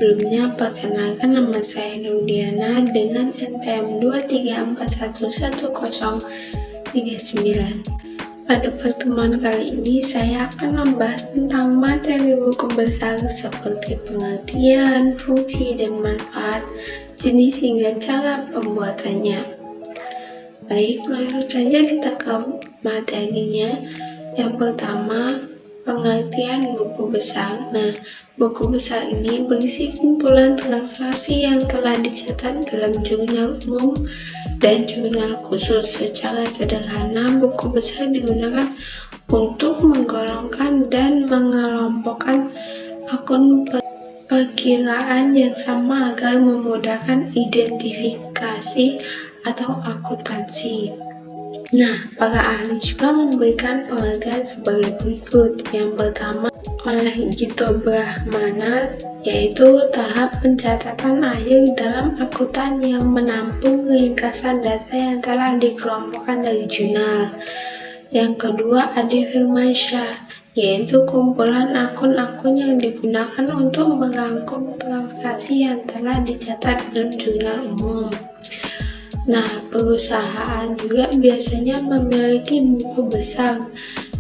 Sebelumnya, perkenalkan nama saya Nurdiana dengan NPM 234111039. Pada pertemuan kali ini, saya akan membahas tentang materi buku besar seperti pengertian, fungsi dan manfaat, jenis hingga cara pembuatannya. Baik, langsung saja kita ke materinya. Yang pertama, pengertian buku besar. Nah, buku besar ini berisi kumpulan transaksi yang telah dicatat dalam jurnal umum dan jurnal khusus. Secara sederhana, buku besar digunakan untuk menggolongkan dan mengelompokkan akun perkiraan yang sama agar memudahkan identifikasi atau akuntansi. Nah, para ahli juga memberikan pengertian sebagai berikut. Yang pertama, oleh Gito Brahmana, yaitu tahap pencatatan akhir dalam akuntan yang menampung ringkasan data yang telah dikelompokkan dari jurnal. Yang kedua, Adi Firmansyah, yaitu kumpulan akun-akun yang digunakan untuk merangkum transaksi yang telah dicatat dalam jurnal umum. Nah, perusahaan juga biasanya memiliki buku besar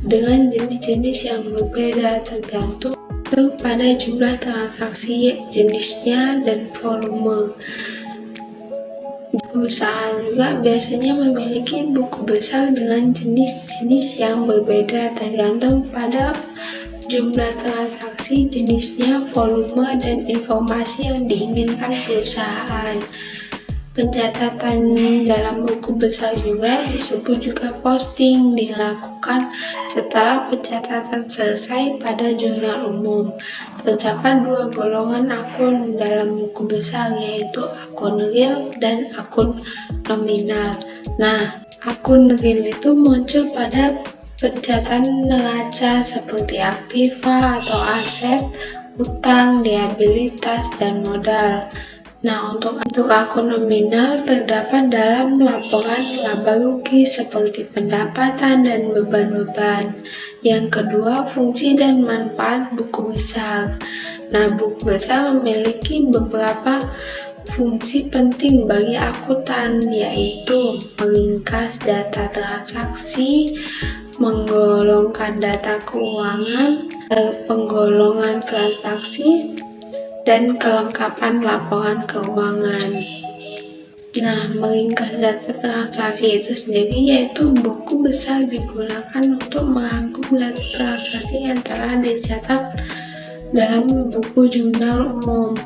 dengan jenis-jenis yang berbeda tergantung pada jumlah transaksi, jenisnya, dan volume. Perusahaan juga biasanya memiliki buku besar dengan jenis-jenis yang berbeda tergantung pada jumlah transaksi, jenisnya, volume, dan informasi yang diinginkan perusahaan. Pencatatan dalam buku besar juga disebut juga posting, dilakukan setelah pencatatan selesai pada jurnal umum. Terdapat dua golongan akun dalam buku besar, yaitu akun real dan akun nominal. Nah, akun real itu muncul pada pencatatan neraca seperti aktiva atau aset, utang, liabilitas, dan modal. Nah, untuk akun nominal terdapat dalam laporan laba rugi seperti pendapatan dan beban-beban. Yang kedua, fungsi dan manfaat buku besar. Nah, buku besar memiliki beberapa fungsi penting bagi akuntan, yaitu meringkas data transaksi, menggolongkan data keuangan, penggolongan transaksi, dan kelengkapan laporan keuangan. Nah, meringkas data transaksi itu sendiri yaitu buku besar digunakan untuk merangkum data transaksi yang telah dicatat dalam buku jurnal umum.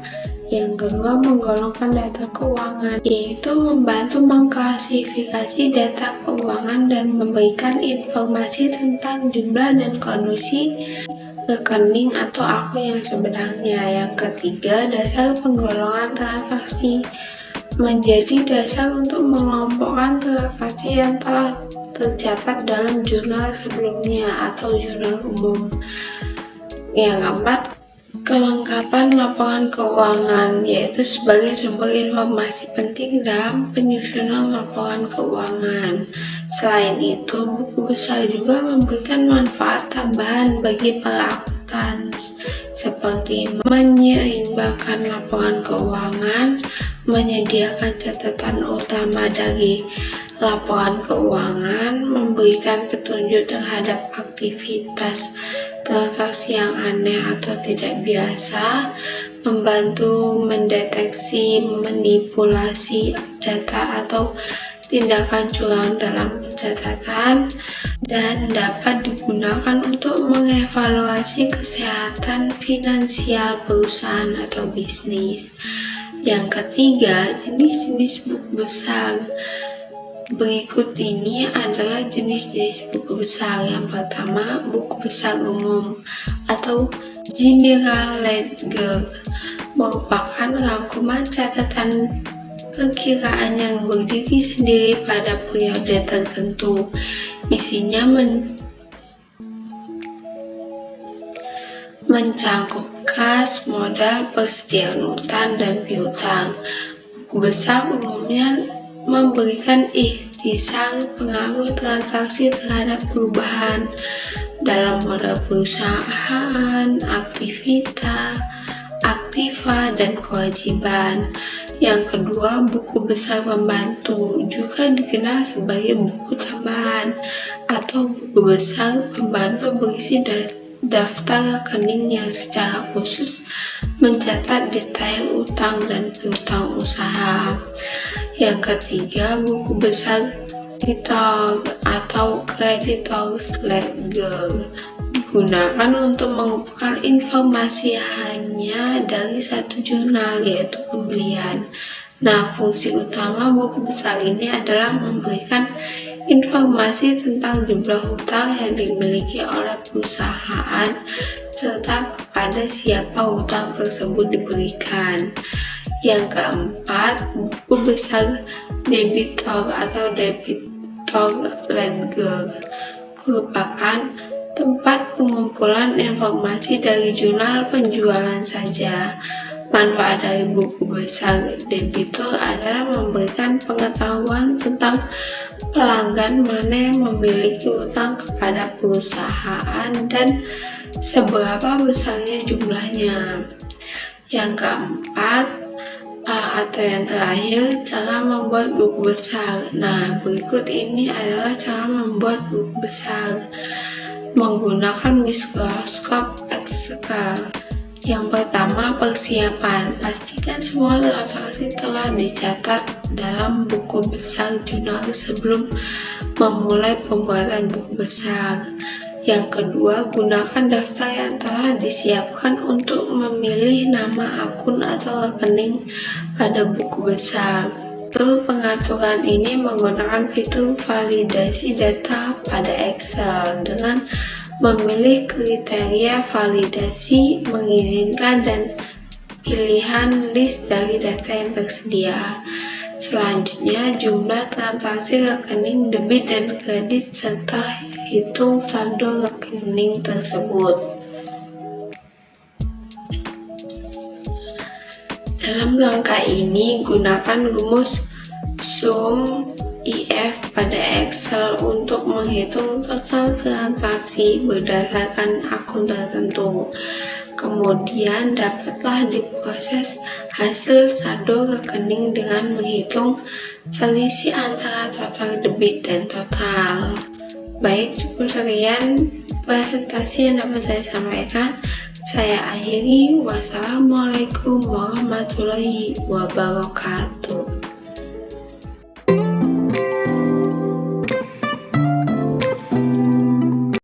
Yang kedua, menggolongkan data keuangan, yaitu membantu mengklasifikasi data keuangan dan memberikan informasi tentang jumlah dan kondisi rekening atau akun yang sebenarnya. Yang ketiga, dasar penggolongan transaksi, menjadi dasar untuk mengelompokkan transaksi yang telah tercatat dalam jurnal sebelumnya atau jurnal umum. Yang keempat, kelengkapan laporan keuangan, yaitu sebagai sumber informasi penting dalam penyusunan laporan keuangan. Selain itu, buku besar juga memberikan manfaat tambahan bagi para akuntan, seperti menyeimbangkan laporan keuangan, menyediakan catatan utama dari laporan keuangan, memberikan petunjuk terhadap aktivitas transaksi yang aneh atau tidak biasa, membantu mendeteksi manipulasi data atau tindakan curang dalam pencatatan, dan dapat digunakan untuk mengevaluasi kesehatan finansial perusahaan atau bisnis. Yang ketiga, jenis-jenis buku besar. Berikut ini adalah jenis-jenis buku besar. Yang pertama, buku besar umum atau General Ledger, merupakan rangkuman catatan perkiraan yang berdiri sendiri pada periode tertentu. Isinya mencakup kas, modal, persediaan utang, dan piutang. Buku besar umumnya memberikan ikhtisar pengaruh transaksi terhadap perubahan dalam modal perusahaan, aktivitas, aktiva, dan kewajiban. Yang kedua, buku besar pembantu, juga dikenal sebagai buku tambahan atau buku besar pembantu, berisi daftar rekening yang secara khusus mencatat detail utang dan piutang usaha. Yang ketiga, buku besar kreditor atau creditors ledger digunakan untuk mengumpulkan informasi hanya dari satu jurnal, yaitu pembelian. Nah, fungsi utama buku besar ini adalah memberikan informasi tentang jumlah hutang yang dimiliki oleh perusahaan serta kepada siapa hutang tersebut diberikan. Yang keempat, buku besar debitor atau debitor ledger merupakan tempat pengumpulan informasi dari jurnal penjualan saja. Manfaat dari buku besar debitor adalah memberikan pengetahuan tentang pelanggan mana yang memiliki utang kepada perusahaan dan seberapa besarnya jumlahnya. Yang keempat, atau yang terakhir, cara membuat buku besar. Nah, berikut ini adalah cara membuat buku besar menggunakan mikroskop Excel. Yang pertama, persiapan. Pastikan semua transaksi telah dicatat dalam buku besar jurnal sebelum memulai pembuatan buku besar. Yang kedua, gunakan daftar yang telah disiapkan untuk memilih nama akun atau rekening pada buku besar. Pengaturan ini menggunakan fitur validasi data pada Excel dengan memilih kriteria validasi, mengizinkan, dan pilihan list dari data yang tersedia. Selanjutnya, jumlah transaksi rekening debit dan kredit serta hitung saldo rekening tersebut. Dalam langkah ini, gunakan rumus SUM IF pada Excel untuk menghitung total transaksi berdasarkan akun tertentu. Kemudian dapatlah diproses hasil saldo rekening dengan menghitung selisih antara total debit dan total. Baik, cukup sekian presentasi yang dapat saya sampaikan. Saya akhiri. Wassalamualaikum warahmatullahi wabarakatuh.